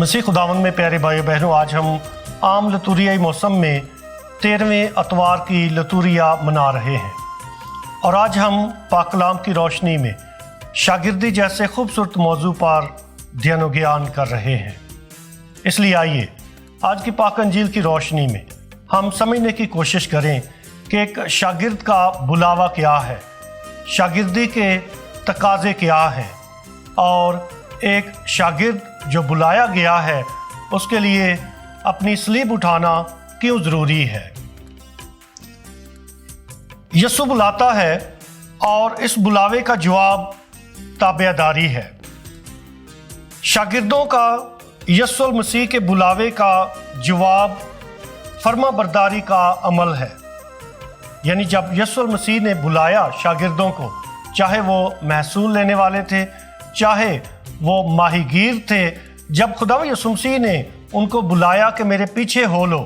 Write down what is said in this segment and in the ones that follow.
मसीह खुदावंद में प्यारे भाइयों बहनों, आज हम आम लतूरियाई मौसम में 13वें अतवार की लतूरिया मना रहे हैं और आज हम पाक कलाम की रोशनी में शागिर्दी जैसे खूबसूरत मौजू पर ध्यान व ज्ञान कर रहे हैं। इसलिए आइए आज की पाक अंजील की रोशनी में हम समझने की कोशिश करें कि एक शागिर्द का बुलावा क्या है, शागिर्दी के तकाजे क्या हैं और एक शागिर्द जो बुलाया गया है उसके लिए अपनी सलीब उठाना क्यों ज़रूरी है। यीशु बुलाता है और इस बुलावे का जवाब ताबेदारी है। शागिर्दों का यीशु मसीह के बुलावे का जवाब फर्माबरदारी का अमल है। यानी जब यीशु मसीह ने बुलाया शागिर्दों को, चाहे वो महसूल लेने वाले थे, चाहे वो माहीगीर थे, जब खुदा यीशु मसीह ने उनको बुलाया कि मेरे पीछे हो लो,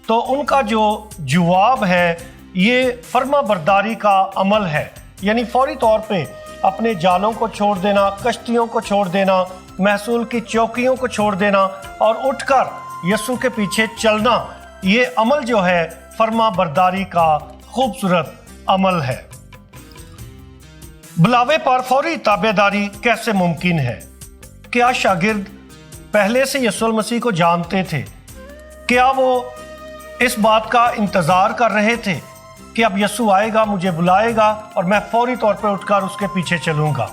तो उनका जो जवाब है ये फर्माबरदारी का अमल है। यानी फौरी तौर पे अपने जालों को छोड़ देना, कश्तियों को छोड़ देना, महसूल की चौकियों को छोड़ देना और उठकर यीशु के पीछे चलना, ये अमल जो है फर्माबरदारी का खूबसूरत अमल है। बुलावे पर फौरी ताबेदारी कैसे मुमकिन है? क्या शागिर्द पहले से यीशु मसीह को जानते थे? क्या वो इस बात का इंतज़ार कर रहे थे कि अब यीशु आएगा, मुझे बुलाएगा और मैं फौरी तौर पर उठकर उसके पीछे चलूँगा?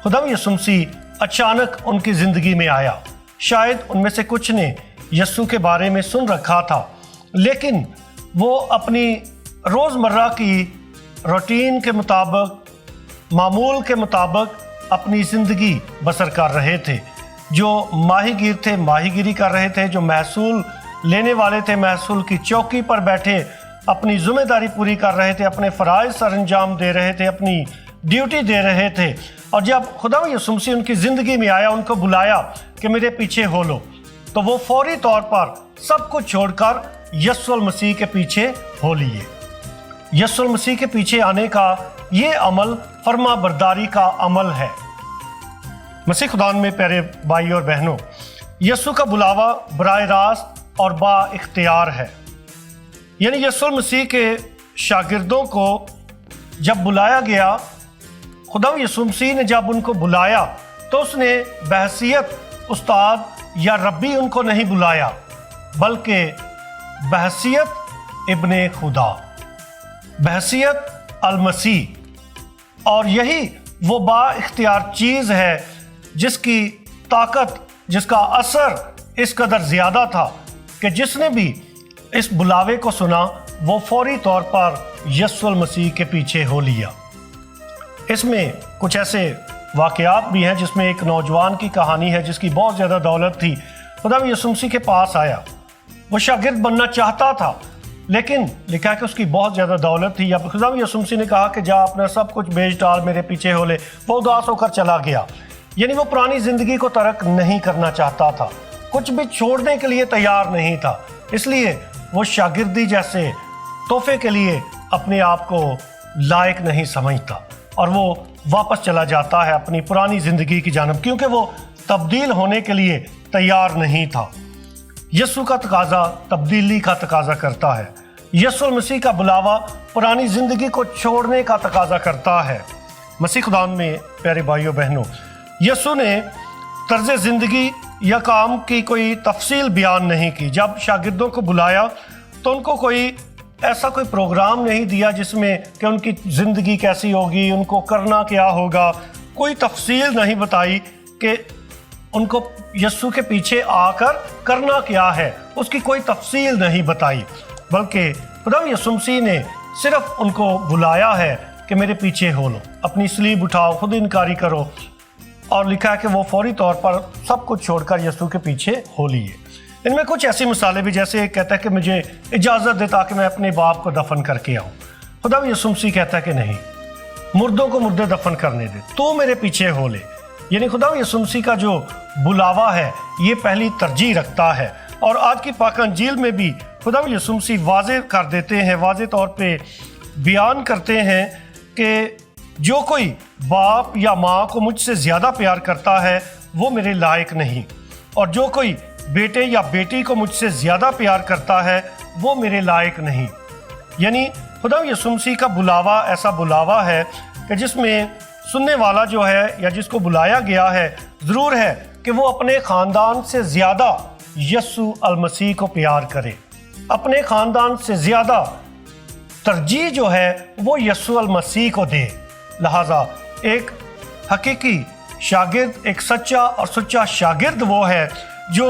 खुदा यीशु मसीह अचानक उनकी ज़िंदगी में आया। शायद उनमें से कुछ ने यीशु के बारे में सुन रखा था, लेकिन वो अपनी रोज़मर्रा की रूटीन के मुताबिक, मामूल के मुताबिक अपनी ज़िंदगी बसर कर रहे थे। जो माहीगीर थे माहीगीरी कर रहे थे, जो महसूल लेने वाले थे महसूल की चौकी पर बैठे अपनी ज़िम्मेदारी पूरी कर रहे थे, अपने फ़राइज़ सर अंजाम दे रहे थे, अपनी ड्यूटी दे रहे थे। और जब खुदा यीशु मसीह उनकी ज़िंदगी में आया, उनको बुलाया कि मेरे पीछे हो लो, तो वो फौरी तौर पर सब कुछ छोड़कर यीशु मसीह के पीछे हो लिए। यीशु मसीह के पीछे आने का ये अमल फर्माबरदारी का अमल है। मसीह खुदा में प्यारे भाई और बहनों, यीशु का बुलावा बराह रास्त और बा इख्तियार है। यानी यीशु मसीह के शागिर्दों को जब बुलाया गया, खुदा यीशु मसीह ने जब उनको बुलाया तो उसने बहसीयत उस्ताद या रब्बी उनको नहीं बुलाया, बल्कि बहसीयत इब्ने खुदा, बहसीयत अल-मसीह। और यही वो बा इख्तियार चीज़ है जिसकी ताकत, जिसका असर इस कदर ज़्यादा था कि जिसने भी इस बुलावे को सुना वो फौरी तौर पर यीशु मसीह के पीछे हो लिया। इसमें कुछ ऐसे वाक़यात भी हैं जिसमें एक नौजवान की कहानी है जिसकी बहुत ज़्यादा दौलत थी। खुदा यीशु मसीह के पास आया, वो शागिर्द बनना चाहता था, लेकिन लिखा है कि उसकी बहुत ज़्यादा दौलत थी। अब खुदा यीशु मसीह ने कहा कि जा अपना सब कुछ बेच डाल, मेरे पीछे हो ले। वो उदास होकर चला गया। यानी वो पुरानी ज़िंदगी को तर्क नहीं करना चाहता था, कुछ भी छोड़ने के लिए तैयार नहीं था। इसलिए वो शागिर्दी जैसे तोहफे के लिए अपने आप को लायक नहीं समझता और वो वापस चला जाता है अपनी पुरानी ज़िंदगी की जानब, क्योंकि वो तब्दील होने के लिए तैयार नहीं था। यीशु का तकाजा तब्दीली का तकाजा करता है। यीशु मसीह का बुलावा पुरानी ज़िंदगी को छोड़ने का तकाजा करता है। मसीह खुदा में प्यारे भाइयों बहनों, यीशु ने तर्ज़ ज़िंदगी या काम की कोई तफसील बयान नहीं की। जब शागिर्दों को बुलाया तो उनको कोई ऐसा कोई प्रोग्राम नहीं दिया जिसमें कि उनकी ज़िंदगी कैसी होगी, उनको करना क्या होगा, कोई तफसील नहीं बताई कि उनको यीशु के पीछे आकर करना क्या है, उसकी कोई तफसील नहीं बताई। बल्कि खुदा यीशु मसीह ने सिर्फ उनको बुलाया है कि मेरे पीछे हो लो, अपनी सलीब उठाओ, खुद इनकारी करो। और लिखा है कि वो फौरी तौर पर सब कुछ छोड़कर यीशु के पीछे हो लिए। इनमें कुछ ऐसी मिसालें भी, जैसे एक कहता है कि मुझे इजाज़त दे ताकि मैं अपने बाप को दफन करके आऊँ। खुदा यीशु मसीह कहता है कि नहीं, मुर्दों को मुर्दे दफन करने दे, तू मेरे पीछे हो ले। यानी खुदा यीशु मसीह का जो बुलावा है ये पहली तरजीह रखता है। और आज की पाक अंजील में भी खुदा यीशु मसीह वाज़े कर देते हैं, वाज़े तौर पे बयान करते हैं कि जो कोई बाप या माँ को मुझसे ज़्यादा प्यार करता है वो मेरे लायक नहीं। اور جو کوئی بیٹے یا بیٹی کو مجھ سے زیادہ پیار کرتا ہے وہ میرے لائق نہیں۔ یعنی خدا یسوع مسیح کا بلاوا ایسا بلاوا ہے کہ جس میں سننے والا جو ہے یا جس کو بلایا گیا ہے ضرور ہے کہ وہ اپنے خاندان سے زیادہ یسوع المسیح کو پیار کرے، اپنے خاندان سے زیادہ ترجیح جو ہے وہ یسوع المسیح کو دے۔ لہٰذا ایک حقیقی شاگرد، ایک سچا اور سچا شاگرد وہ ہے جو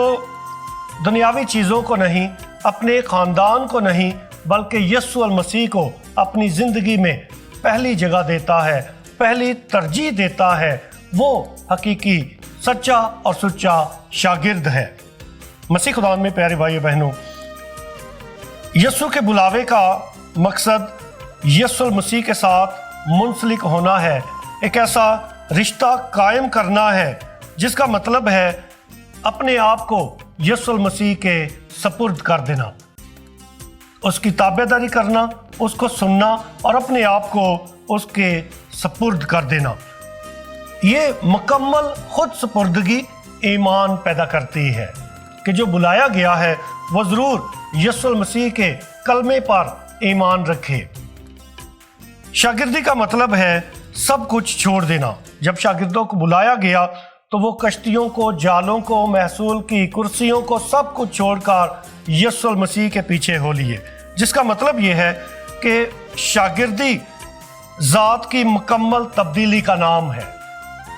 دنیاوی چیزوں کو نہیں، اپنے خاندان کو نہیں، بلکہ یسوع المسیح کو اپنی زندگی میں پہلی جگہ دیتا ہے، پہلی ترجیح دیتا ہے۔ وہ حقیقی سچا اور سچا شاگرد ہے۔ مسیح خدا میں پیارے بھائیو بہنوں، یسوع کے بلاوے کا مقصد یسوع المسیح کے ساتھ منسلک ہونا ہے، ایک ایسا رشتہ قائم کرنا ہے جس کا مطلب ہے اپنے آپ کو یسوع المسیح کے سپرد کر دینا، اس کی تابعداری کرنا، اس کو سننا اور اپنے آپ کو اس کے سپرد کر دینا۔ یہ مکمل خود سپردگی ایمان پیدا کرتی ہے کہ جو بلایا گیا ہے وہ ضرور یسوع المسیح کے کلمے پر ایمان رکھے۔ شاگردی کا مطلب ہے سب کچھ چھوڑ دینا۔ جب شاگردوں کو بلایا گیا تو وہ کشتیوں کو، جالوں کو، محصول کی کرسیوں کو، سب کچھ چھوڑ کر یسوع المسیح کے پیچھے ہو لیے، جس کا مطلب یہ ہے کہ شاگردی ذات کی مکمل تبدیلی کا نام ہے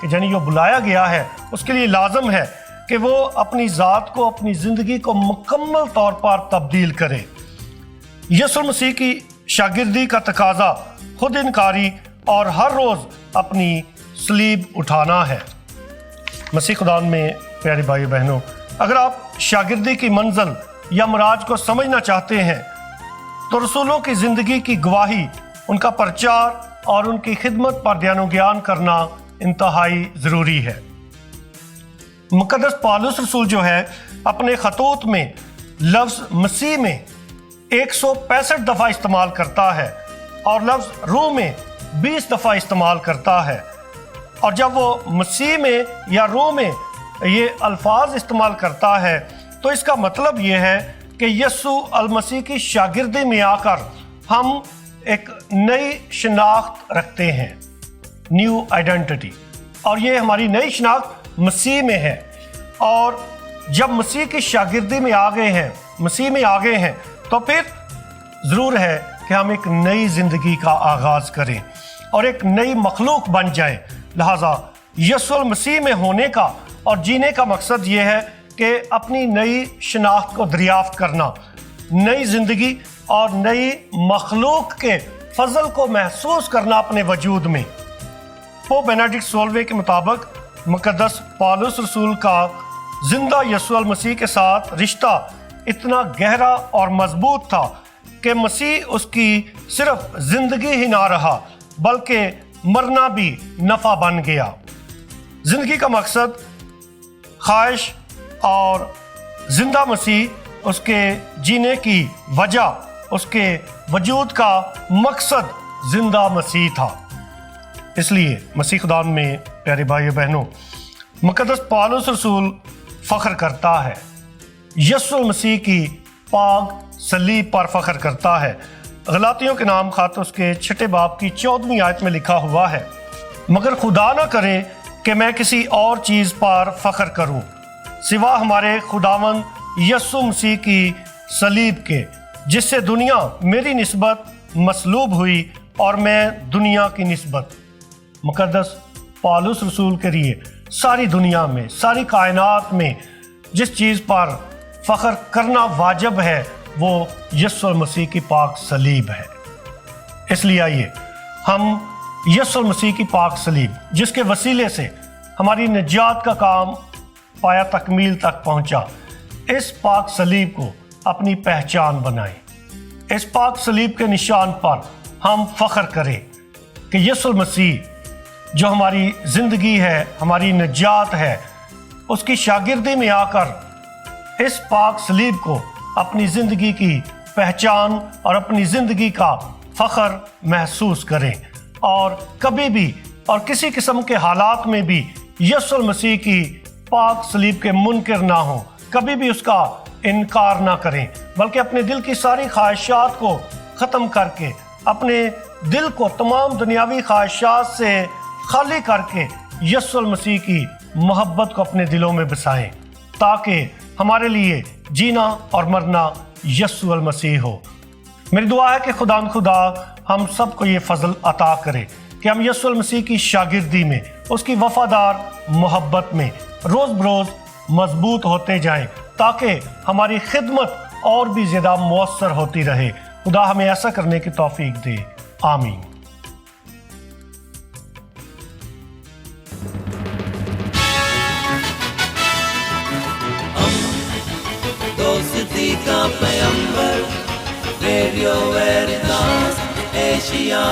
کہ یعنی جو بلایا گیا ہے اس کے لیے لازم ہے کہ وہ اپنی ذات کو، اپنی زندگی کو مکمل طور پر تبدیل کرے۔ یسوع مسیح کی شاگردی کا تقاضا خود انکاری اور ہر روز اپنی صلیب اٹھانا ہے۔ مسیح خدا میں پیارے بھائی بہنوں، اگر آپ شاگردی کی منزل یا مراج کو سمجھنا چاہتے ہیں تو رسولوں کی زندگی کی گواہی، ان کا پرچار اور ان کی خدمت پر دھیان و گیان کرنا انتہائی ضروری ہے۔ مقدس پالوس رسول جو ہے اپنے خطوط میں لفظ مسیح میں 165 دفعہ استعمال کرتا ہے اور لفظ روح میں 20 دفعہ استعمال کرتا ہے، اور جب وہ مسیح میں یا روح میں یہ الفاظ استعمال کرتا ہے تو اس کا مطلب یہ ہے کہ یسوع المسیح کی شاگردی میں آ کر ہم ایک نئی شناخت رکھتے ہیں، نیو آئیڈینٹی، اور یہ ہماری نئی شناخت مسیح میں ہے۔ اور جب مسیح کی شاگردی میں آ گئے ہیں، مسیح میں آ گئے ہیں، تو پھر ضرور ہے کہ ہم ایک نئی زندگی کا آغاز کریں اور ایک نئی مخلوق بن جائیں۔ لہٰذا یسوع المسیح میں ہونے کا اور جینے کا مقصد یہ ہے کہ اپنی نئی شناخت کو دریافت کرنا، نئی زندگی اور نئی مخلوق کے فضل کو محسوس کرنا اپنے وجود میں۔ پوپ بینیڈکٹ 16ویں کے مطابق مقدس پالوس رسول کا زندہ یسوع المسیح کے ساتھ رشتہ اتنا گہرا اور مضبوط تھا کہ مسیح اس کی صرف زندگی ہی نہ رہا بلکہ مرنا بھی نفع بن گیا۔ زندگی کا مقصد خواہش اور زندہ مسیح اس کے جینے کی وجہ، اس کے وجود کا مقصد زندہ مسیح تھا۔ اس لیے مسیح خدا میں پیارے بھائی بہنوں، مقدس پالوس رسول فخر کرتا ہے، یسوع مسیح کی پاک صلیب پر فخر کرتا ہے۔ غلاطیوں کے نام خط اس کے 6 باب کی 14ویں آیت میں لکھا ہوا ہے، مگر خدا نہ کرے کہ میں کسی اور چیز پر فخر کروں سوا ہمارے خداوند یسوع مسیح کی صلیب کے، جس سے دنیا میری نسبت مصلوب ہوئی اور میں دنیا کی نسبت۔ مقدس پالوس رسول کے لیے ساری دنیا میں، ساری کائنات میں جس چیز پر فخر کرنا واجب ہے وہ یسوع مسیح کی پاک صلیب ہے۔ اس لیے آئیے ہم یسوع مسیح کی پاک صلیب، جس کے وسیلے سے ہماری نجات کا کام پایا تکمیل تک پہنچا، اس پاک صلیب کو اپنی پہچان بنائیں۔ اس پاک صلیب کے نشان پر ہم فخر کریں کہ یسوع مسیح جو ہماری زندگی ہے، ہماری نجات ہے، اس کی شاگردی میں آ کر اس پاک صلیب کو اپنی زندگی کی پہچان اور اپنی زندگی کا فخر محسوس کریں، اور کبھی بھی اور کسی قسم کے حالات میں بھی یسوع مسیح کی पाक सलीब के मुनकर ना हों, कभी भी उसका इनकार ना करें, बल्कि अपने दिल की सारी ख्वाहिशात को ख़त्म करके अपने दिल को तमाम दुनियावी ख्वाहिशात से खाली करके यीशु मसीह की मोहब्बत को अपने दिलों में बसाएं, ताकि हमारे लिए जीना और मरना यीशु मसीह हो। मेरी दुआ है कि खुदा हम सबको ये फजल अता करे कि हम यीशु मसीह की शागिर्दी में, उसकी वफादार मोहब्बत में रोज़ बरोज़ मजबूत होते जाएं, ताकि हमारी खिदमत और भी ज़्यादा मुअस्सर होती रहे। खुदा हमें ऐसा करने की तौफीक दे, आमीन। दोस्ती का पैगंबर, रेडियो वेरितास एशिया।